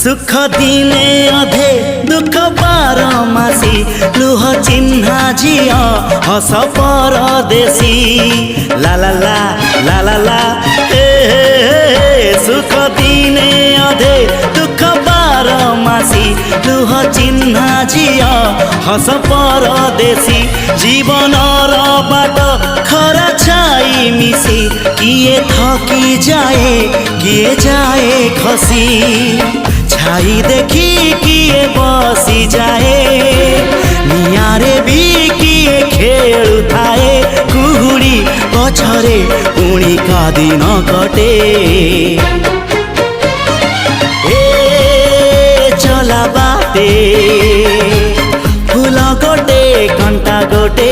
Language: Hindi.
सुख दिने अधे दुख बारमासी लुह चिन्हा झिया हस परदेशी ला ला ला ला ला ला हे सुख दिने अधे दुख बारमासी लुह चिन्हा झिया हस परदेशी जीवन बाट खरा छाई मिसी किए थकी जाए किए जाए खसी छाई देखी किए बसी जाए नियारे भी किए खेलु थाए कुहुड़ी पछरे पुणी का दिन कटे ए चला बाटे फूल गोटे कंटा गोटे